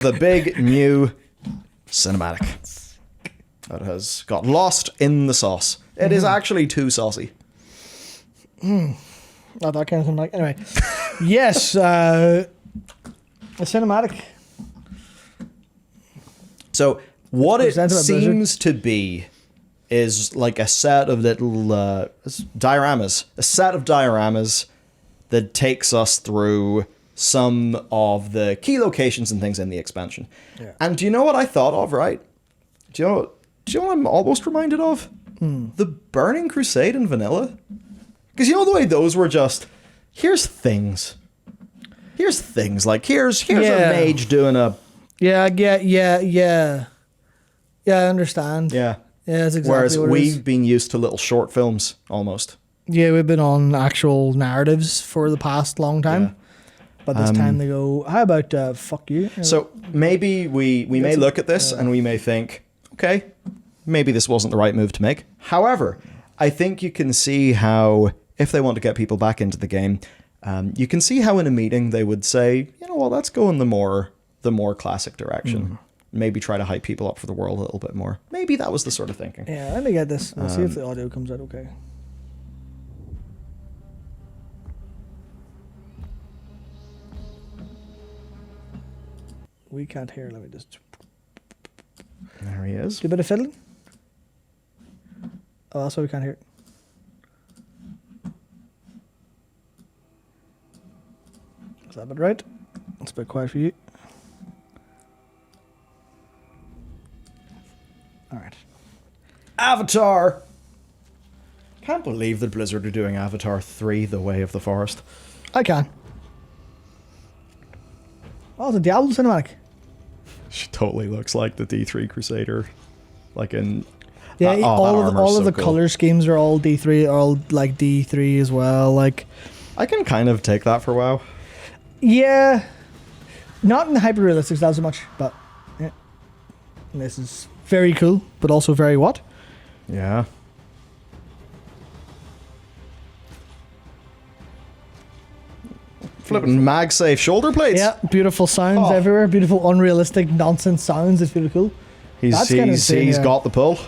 The big new cinematic that has got lost in the sauce. It is actually too saucy. Not that kind of thing. Like anyway, yes, a cinematic. So what it Presented by seems to be is like a set of little dioramas. A set of dioramas that takes us through some of the key locations and things in the expansion. Yeah. And do you know what I thought of, right? Do you know what I'm almost reminded of? The Burning Crusade in vanilla. Because you know the way those were just, here's things. Here's things. Like, here's a mage doing a... Yeah, I understand. Yeah. Yeah, that's exactly Whereas what it is. we've been used to little short films, almost. Yeah, we've been on actual narratives for the past long time. Yeah. But this time they go, how about fuck you? So maybe we may look at this and we may think, okay, maybe this wasn't the right move to make. However, I think you can see how, if they want to get people back into the game, you can see how in a meeting they would say, you know, well, let's go in the more classic direction. Maybe try to hype people up for the world a little bit more. Maybe that was the sort of thinking. Yeah, let me get this. We'll see if the audio comes out okay. We can't hear. Let me just There he is. do a bit of fiddling. Oh, that's why we can't hear it. Is that a bit right? It's a bit quiet for you. All right. Avatar! Can't believe that Blizzard are doing Avatar 3, The Way of the Forest. I can. Oh, the Diablo cinematic. She totally looks like the D3 Crusader. Like in... Yeah, that all armor's of so the cool. color schemes are all D3, are all like D3 as well. Like, I can kind of take that for WoW. yeah, not in the hyper realistic styles so much, but yeah, and this is very cool, but also very what? Yeah. Flipping MagSafe shoulder plates. Yeah, beautiful sounds Oh. everywhere, beautiful unrealistic nonsense sounds. It's really cool. He's That's kind of insane, he's yeah. got the pull.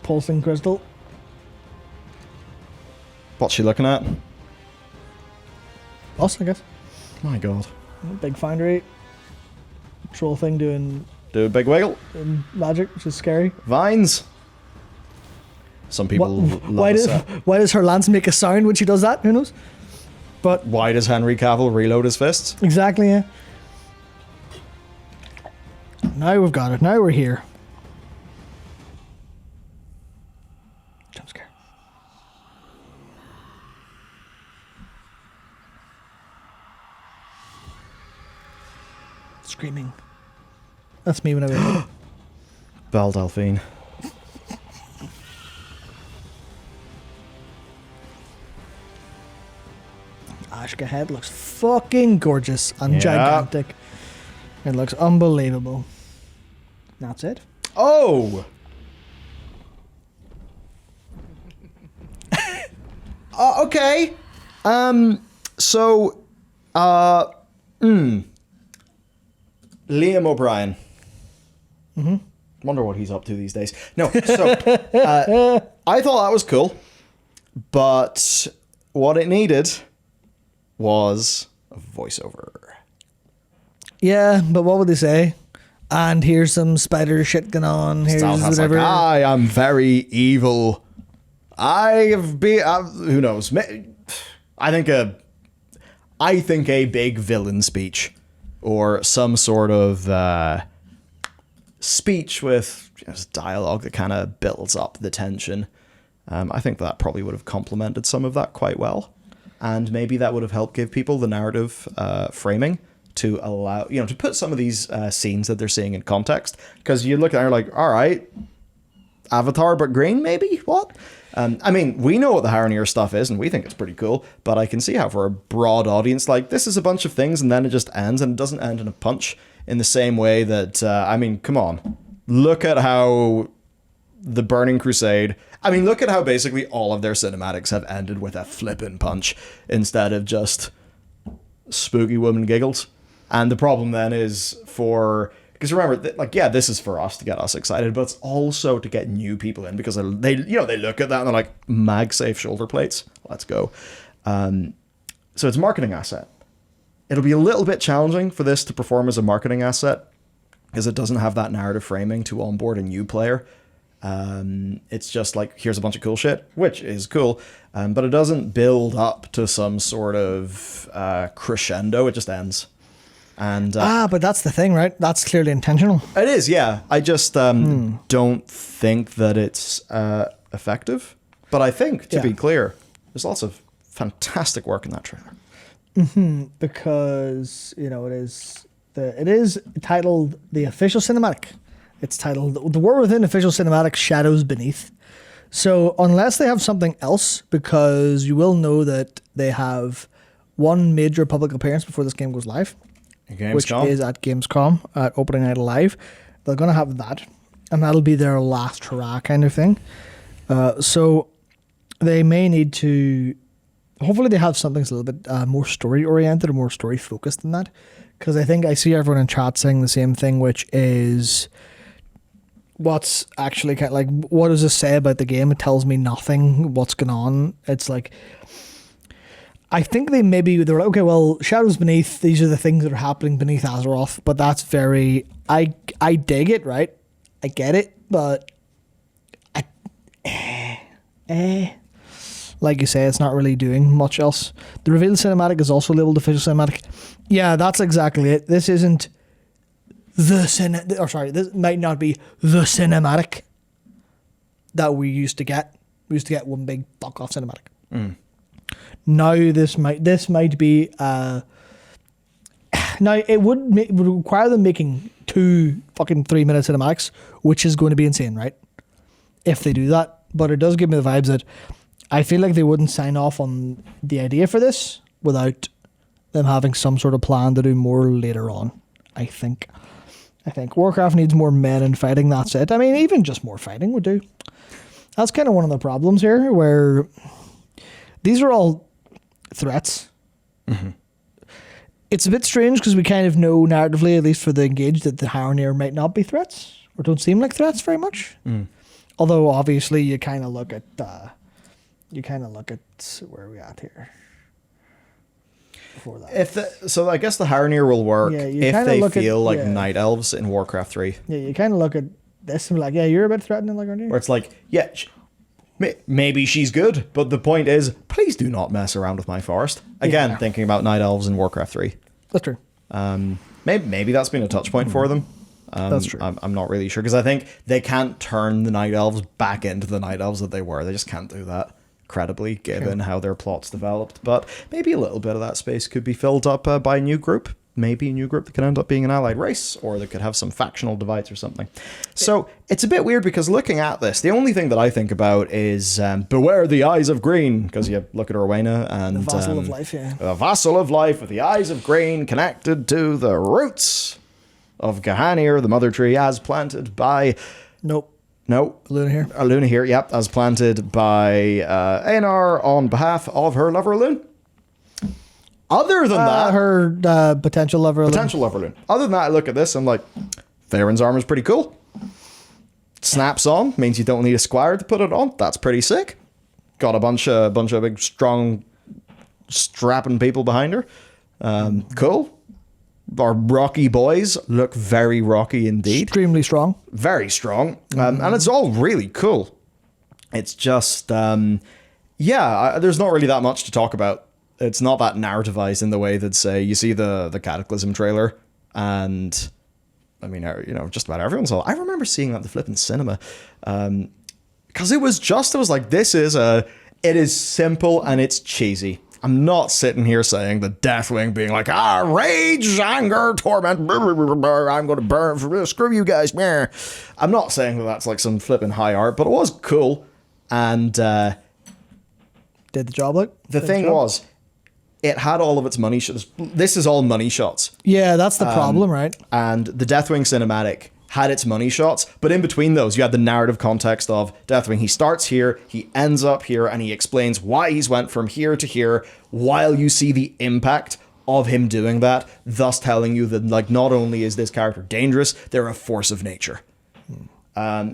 Pulsing crystal. What's she looking at? Us, I guess. My God. Big foundry. Troll thing doing Do a big wiggle. magic, which is scary. Vines. Some people Why does her lance make a sound when she does that? Who knows? But Why does Henry Cavill reload his fists? exactly, yeah. Now we've got it. Now we're here. Jump scare. Screaming. That's me when I wake up. Val Delphine. Ashka head looks fucking gorgeous and Yeah. gigantic. It looks unbelievable. That's it. Oh! Okay. So, Liam O'Brien. Wonder what he's up to these days. No, so, I thought that was cool, but what it needed was a voiceover. Yeah, but what would they say? And here's some spider shit going on. Here's Stalhouse's whatever. like, I am very evil. I have been. Who knows? I think a big villain speech, or some sort of speech with just dialogue that kind of builds up the tension. I think that probably would have complemented some of that quite well, and maybe that would have helped give people the narrative framing to allow, to put some of these scenes that they're seeing in context. Because you look at it and you're like, all right, Avatar but green, maybe? What? I mean, we know what the Haranir stuff is, and we think it's pretty cool, but I can see how for a broad audience, like, this is a bunch of things, and then it just ends, and it doesn't end in a punch in the same way that, I mean, come on. Look at how the Burning Crusade... I mean, look at how basically all of their cinematics have ended with a flippin' punch, instead of just spooky woman giggles. And the problem then is because remember, this is for us to get us excited, but it's also to get new people in because they look at that and they're like, MagSafe shoulder plates, let's go. So it's a marketing asset. It'll be a little bit challenging for this to perform as a marketing asset because it doesn't have that narrative framing to onboard a new player. It's just like, here's a bunch of cool shit, which is cool, but it doesn't build up to some sort of crescendo. It just ends. And but that's the thing, right? That's clearly intentional. it is, yeah. I just don't think that it's effective. But I think, to be clear, there's lots of fantastic work in that trailer. Because it is titled the official cinematic. It's titled The War Within Official Cinematic Shadows Beneath. So unless they have something else, because you will know that they have one major public appearance before this game goes live, which is at Gamescom at Opening Night Live. They're going to have that, and that'll be their last hurrah kind of thing. So they may need to. Hopefully, they have something that's a little bit more story oriented or more story focused than that. Because I think I see everyone in chat saying the same thing, which is what's actually kind of like, what does this say about the game? It tells me nothing. What's going on? It's like, I think they're like, okay, well, Shadows Beneath, these are the things that are happening beneath Azeroth, but that's very, I dig it, right? I get it, but like you say, it's not really doing much else. The reveal cinematic is also labeled official cinematic. Yeah, that's exactly it. This isn't this might not be the cinematic that we used to get. We used to get one big fuck off cinematic. Now this might be now it would require them making 2 fucking 3-minute cinematics, which is going to be insane, right? If they do that. But it does give me the vibes that I feel like they wouldn't sign off on the idea for this without them having some sort of plan to do more later on. I think Warcraft needs more men and fighting, that's it. I mean, even just more fighting would do. That's kind of one of the problems here, where these are all threats. Mm-hmm. It's a bit strange because we kind of know narratively, at least for the Engaged, that the Harrenir might not be threats, or don't seem like threats very much. Although, obviously, you kind of look at where are we at here? Before that. So I guess the Harrenir will work if they feel like Night Elves in Warcraft 3. Yeah, you kind of look at this and be like, yeah, you're a bit threatening, like, aren't you? Where it's like, yeah, maybe she's good, but the point is, please do not mess around with my forest. Again, thinking about Night Elves in Warcraft 3. That's true. Maybe that's been a touch point for them. That's true. I'm not really sure, because I think they can't turn the Night Elves back into the Night Elves that they were. They just can't do that credibly, given how their plots developed. But maybe a little bit of that space could be filled up by a new group. Maybe a new group that could end up being an allied race, or that could have some factional divides or something. So it's a bit weird, because looking at this, the only thing that I think about is beware the eyes of green, because you look at Rowena and the vassal of life, a vassal of life with the eyes of green connected to the roots of Gahanir, the mother tree, as planted by... No. Aluna here, yep, as planted by Einar on behalf of her lover, Elune. Other than that... Her potential lover, Elune. Other than that, I look at this and I'm like, Farron's armor's pretty cool. Snaps on, means you don't need a squire to put it on. That's pretty sick. Got a bunch of big, strong, strapping people behind her. Cool. Our rocky boys look very rocky indeed. Extremely strong. Very strong. And it's all really cool. It's just, there's not really that much to talk about. It's not that narrativized in the way that, say, you see the Cataclysm trailer, and I mean, just about everyone saw it. I remember seeing that at the flipping cinema, because it was like, it is simple and it's cheesy. I'm not sitting here saying the Deathwing being like, rage, anger, torment, I'm going to burn, screw you guys. I'm not saying that that's like some flipping high art, but it was cool. And did the job look? The thing was, it had all of its money shots. This is all money shots. Yeah, that's the problem, right? And the Deathwing cinematic had its money shots, but in between those, you had the narrative context of Deathwing. He starts here, he ends up here, and he explains why he's went from here to here, while you see the impact of him doing that, thus telling you that like not only is this character dangerous, they're a force of nature.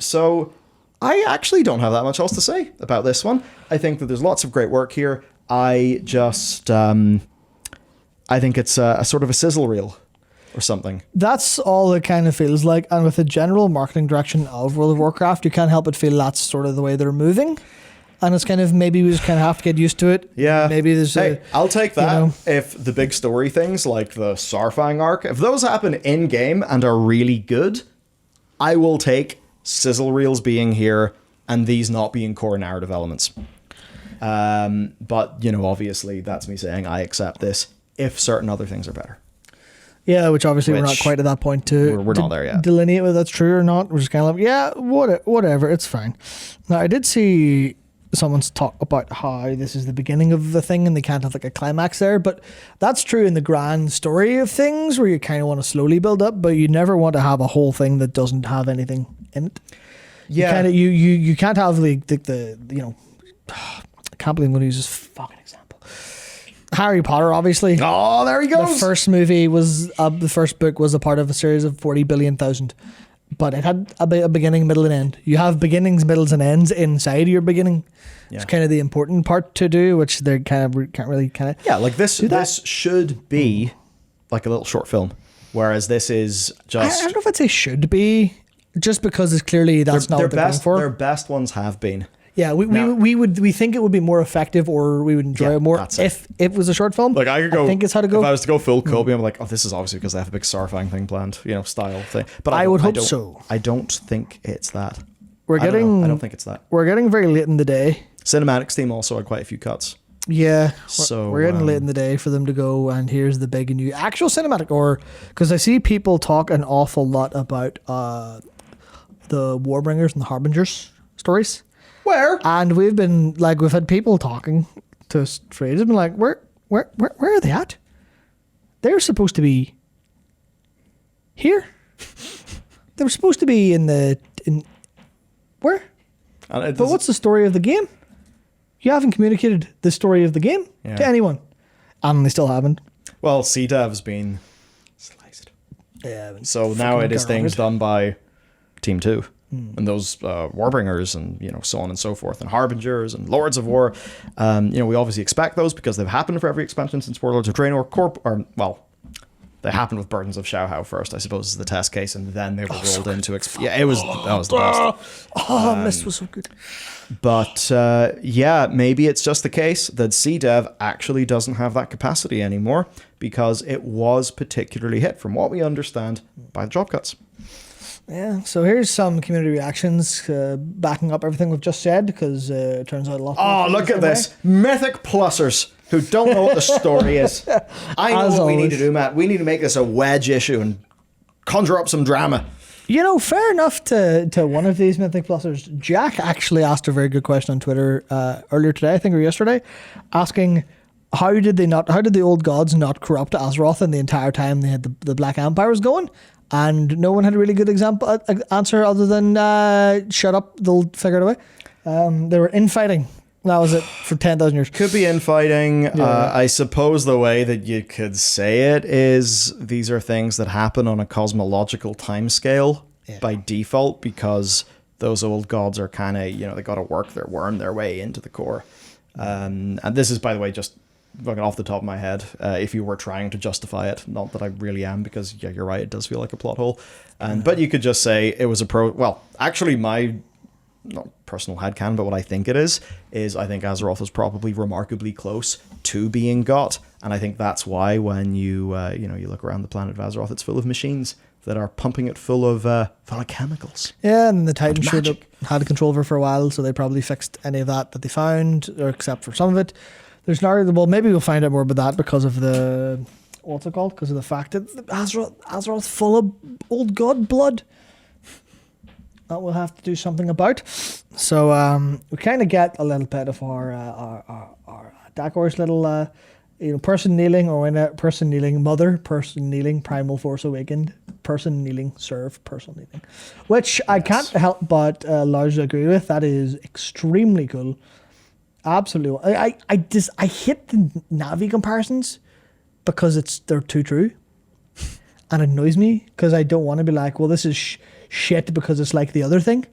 So I actually don't have that much else to say about this one. I think that there's lots of great work here. I just I think it's a sort of a sizzle reel or something. That's all it kind of feels like. And with the general marketing direction of World of Warcraft, you can't help but feel that's sort of the way they're moving. And it's kind of, maybe we just kind of have to get used to it. Yeah. Maybe there's I'll take that. you know. If the big story things like the Saurfang arc, if those happen in game and are really good, I will take sizzle reels being here and these not being core narrative elements. But, you know, obviously that's me saying I accept this if certain other things are better. Yeah, which obviously we're not Which quite at that point to we're not there yet. delineate whether that's true or not. We're just kind of like, yeah, whatever, it's fine. Now, I did see someone's talk about how this is the beginning of the thing and they can't have like a climax there, but that's true in the grand story of things where you kind of want to slowly build up, but you never want to have a whole thing that doesn't have anything in it. Yeah. You can't have the you know, I can't believe I'm going to use this fucking example. Harry Potter, obviously. Oh, there he The goes. first movie was the first book was a part of a series of 40 billion thousand, but it had a beginning, middle, and end. You have beginnings, middles, and ends inside your beginning. Yeah. It's kind of the important part to do, which they kind of can't really kind of. Yeah, like this that. this should be like a little short film, whereas this is I just don't know if I'd say should be, just because it's clearly that's not what they're going for. Their best ones have been. Yeah, Now- we think it would be more effective, or we would enjoy Yeah, it more that's it. if it was a short film. Like I could go. I think it's how to go. If I was to go full Kobe, I'm like, oh, this is obviously because they have a big Saurfang thing planned, you know, style thing. But I don't- would hope don't- so. I don't think it's that. We're I don't know. getting. I don't think it's that. We're getting very late in the day. Cinematics team also had quite a few cuts. Yeah, So, we're getting late in the day for them to go, and here's the big new actual cinematic, or because I see people talk an awful lot about the Warbringers and the Harbingers stories, Where? and we've had people talking to us for ages, been like, where are they at? They're supposed to be here. They were supposed to be in where? And But what's the story of the game? You haven't communicated the story of the game Yeah. to anyone. And they still haven't. Well, CDev's been sliced. Yeah. So now it is things done by Team 2. And those Warbringers and, you know, so on and so forth. And Harbingers and Lords of War. You know, we obviously expect those because they've happened for every expansion since Warlords of Draenor. They happened with Burdens of Shao-Hao first, I suppose, is the test case. And then they were rolled into... that was the best. Mist was so good. But yeah, maybe it's just the case that CDev actually doesn't have that capacity anymore because it was particularly hit, from what we understand, by the job cuts. Yeah, so here's some community reactions backing up everything we've just said, because it turns out a lot. Oh, look at this. Mythic Plussers who don't know what the story is. I know As what we need always. to do, Matt. We need to make this a wedge issue and conjure up some drama. You know, fair enough to one of these Mythic Plussers. Jack actually asked a very good question on Twitter earlier today, I think, or yesterday, asking how did the old gods not corrupt Azeroth in the entire time they had the Black Empire was going? And no one had a really good answer other than shut up, they'll figure it away. They were infighting. That was it for 10,000 years. Could be infighting. Yeah. I suppose the way that you could say it is these are things that happen on a cosmological timescale by default, because those old gods are kind of, you know, they got to worm their way into the core. And this is, by the way, just fucking off the top of my head, if you were trying to justify it, not that I really am, because yeah, you're right, it does feel like a plot hole. But you could just say it was actually my not personal headcanon, but what I think it is I think Azeroth is probably remarkably close to being got, and I think that's why when you you look around the planet of Azeroth, it's full of machines that are pumping it full of chemicals. Yeah, and the Titans showed up, Magic. had control over it for a while, so they probably fixed any of that they found, or except for some of it. There's now, well, maybe we'll find out more about that because of the, what's it called? Because of the fact that Azeroth's full of old god blood. That we'll have to do something about. So we kind of get a little bit of our Dark Horse little person kneeling, or when a person kneeling, mother, person kneeling, Primal Force Awakened, person kneeling, serve, person kneeling, which I can't help but largely agree with. That is extremely cool. Absolutely. I hate the Navi comparisons, because they're too true, and it annoys me because I don't want to be like, well, this is shit because it's like the other thing.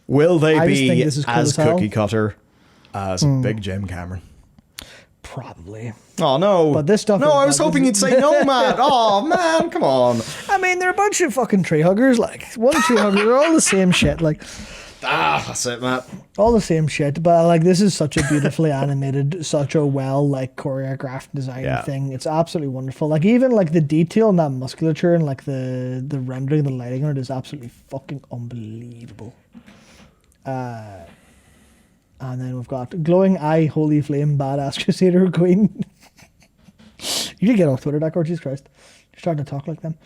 Will they I just think be this is cool as as hell. cookie cutter as Big Jim Cameron? Probably. Oh no! But this stuff No, is I was not- hoping you'd say no, Matt. Oh man, come on. I mean, they're a bunch of fucking tree huggers. Like one tree hugger, they're all the same shit. Like That's it, Matt. all the same shit. But like, this is such a beautifully animated, such a well like choreographed design Yeah. thing. It's absolutely wonderful. Like even like the detail in that musculature and like the rendering, the lighting on it is absolutely fucking unbelievable. And then we've got glowing eye, holy flame, badass crusader queen. You did get off Twitter, that girl, Jesus Christ. You're starting to talk like them.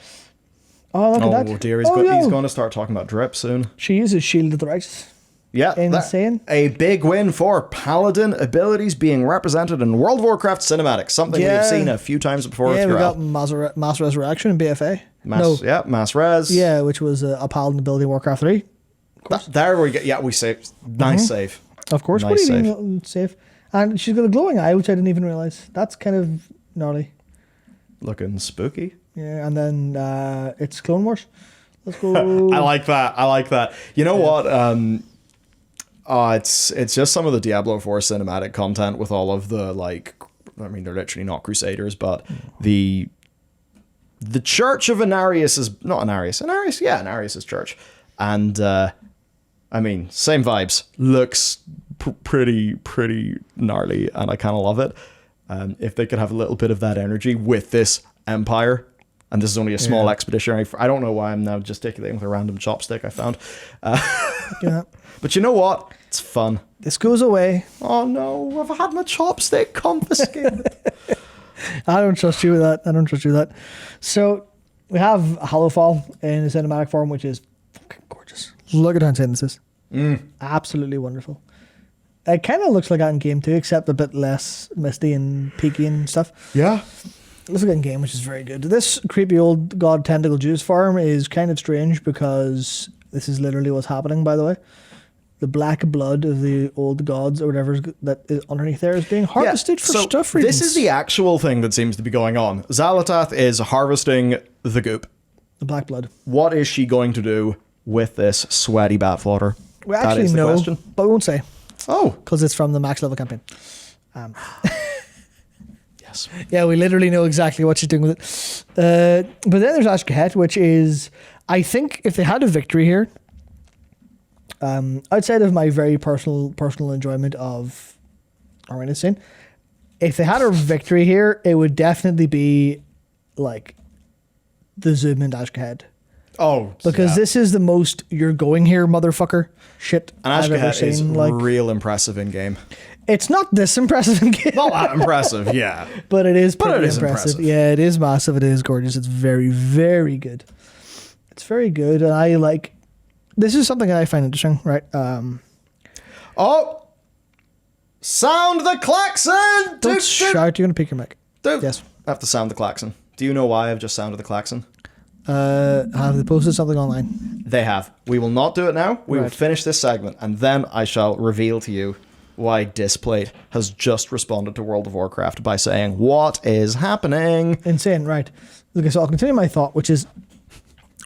Oh, look at that. Oh dear, Oh, he's yo. going to start talking about drip soon. She uses Shield of the Righteous. Yeah, Insane. A big win for Paladin abilities being represented in World of Warcraft cinematics, something Yeah. we've seen a few times before. Yeah, we throughout. got Mass Resurrection in BFA. No, Mass Res. yeah, which was a Paladin ability in Warcraft 3. There we go. Yeah, we saved. Nice save. Of course. Nice What do save. you mean save? And she's got a glowing eye, which I didn't even realise. That's kind of gnarly. Looking spooky. Yeah, and then it's Clone Wars. Let's go. I like that. You know what? It's just some of the Diablo 4 cinematic content with all of the like. I mean, they're literally not Crusaders, but the Church of Anarius is not Anarius. Anarius' church, and I mean, same vibes. Looks pretty gnarly, and I kind of love it. If they could have a little bit of that energy with this empire, and this is only a small expeditionary. I don't know why I'm now gesticulating with a random chopstick I found. Yeah. But you know what? It's fun. This goes away. Oh no, I've had my chopstick confiscated. I don't trust you with that. So we have Hallowfall in the cinematic form, which is fucking gorgeous. Look at how insane this is. Absolutely wonderful. It kind of looks like that in game too, except a bit less misty and peaky and stuff. Yeah. Let's look at in game, which is very good. This creepy old god tentacle juice farm is kind of strange because this is literally what's happening, by the way. The black blood of the old gods or whatever that is underneath there is being harvested for stuff reasons. This is the actual thing that seems to be going on. Xalatath is harvesting the goop. the black blood. What is she going to do with this sweaty bat fodder? We That actually is the know, question. but we won't say Oh, because it's from the max level campaign. yes. Yeah, we literally know exactly what she's doing with it. But then there's Ashkahet, which is, I think, if they had a victory here, outside of my very personal enjoyment of Arena Sin, if they had a victory here, it would definitely be like the Zoom and Ashkahet. Oh, Because yeah. this is the most you're going here, motherfucker shit And I've ever Ashkahet is seen. Like, real impressive in game. it's not this impressive in game. Not that impressive, yeah. But it is pretty it is impressive. impressive. Yeah, it is massive. It is gorgeous. It's very, very good. It's very good. And I like, this is something that I find interesting, right? Oh! Sound the klaxon! Don't shout, you're going to pick your mic. Yes. I have to sound the klaxon. Do you know why I've just sounded the klaxon? Have they posted something online? They have. We will not do it now. We will Right. finish this segment, and then I shall reveal to you why Displate has just responded to World of Warcraft by saying, "What is happening?" Insane, right. Okay, so I'll continue my thought, which is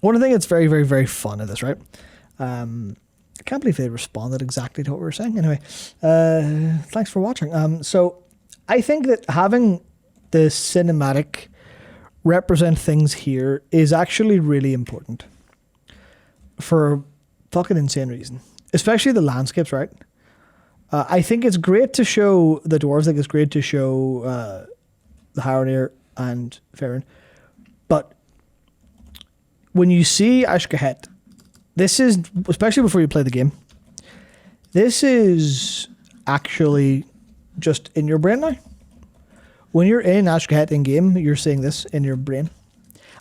one thing that's very, very, very fun in this, right? I can't believe they responded exactly to what we were saying. Anyway, thanks for watching. So I think that having the cinematic represent things here is actually really important for a fucking insane reason, especially the landscapes, right? I think it's great to show the dwarves. I think it's great to show the Harrenir and Farron, but when you see Ashkahet, this is, especially before you play the game, this is actually just in your brain now. When you're in Ashkahet in game, you're seeing this in your brain.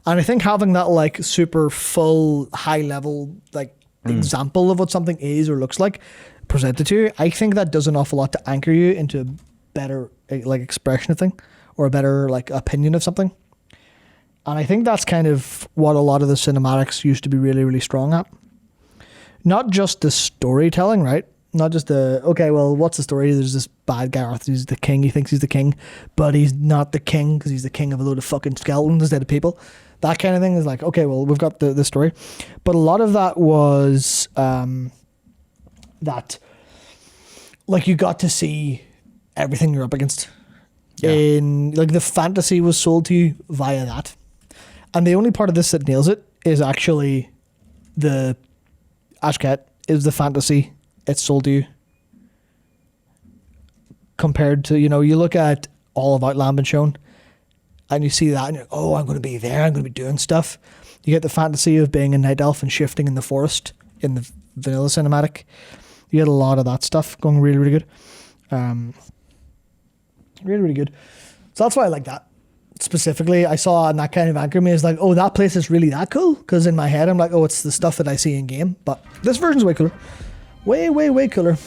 And I think having that like super full high level like example of what something is or looks like presented to you, I think that does an awful lot to anchor you into a better like expression of thing or a better like opinion of something. And I think that's kind of what a lot of the cinematics used to be really, really strong at. Not just the storytelling, right? Not just okay, well, what's the story? There's this bad guy, Arthur, he's the king, he thinks he's the king, but he's not the king because he's the king of a load of fucking skeletons instead of people. That kind of thing is like, okay, well, we've got the story. But a lot of that was that, like, you got to see everything you're up against. Yeah. In like the fantasy was sold to you via that. And the only part of this that nails it is actually the Ashket is the fantasy it's sold to you. Compared to, you look at all of Outland been shown and you see that and you're, oh, I'm going to be there, I'm going to be doing stuff. You get the fantasy of being a night elf and shifting in the forest in the vanilla cinematic. You get a lot of that stuff going really, really good. Really, really good. So that's why I like that. Specifically, I saw and that kind of anchored me as like, oh, that place is really that cool. Because in my head, I'm like, oh, it's the stuff that I see in game. But this version's way cooler. Way, way, way cooler.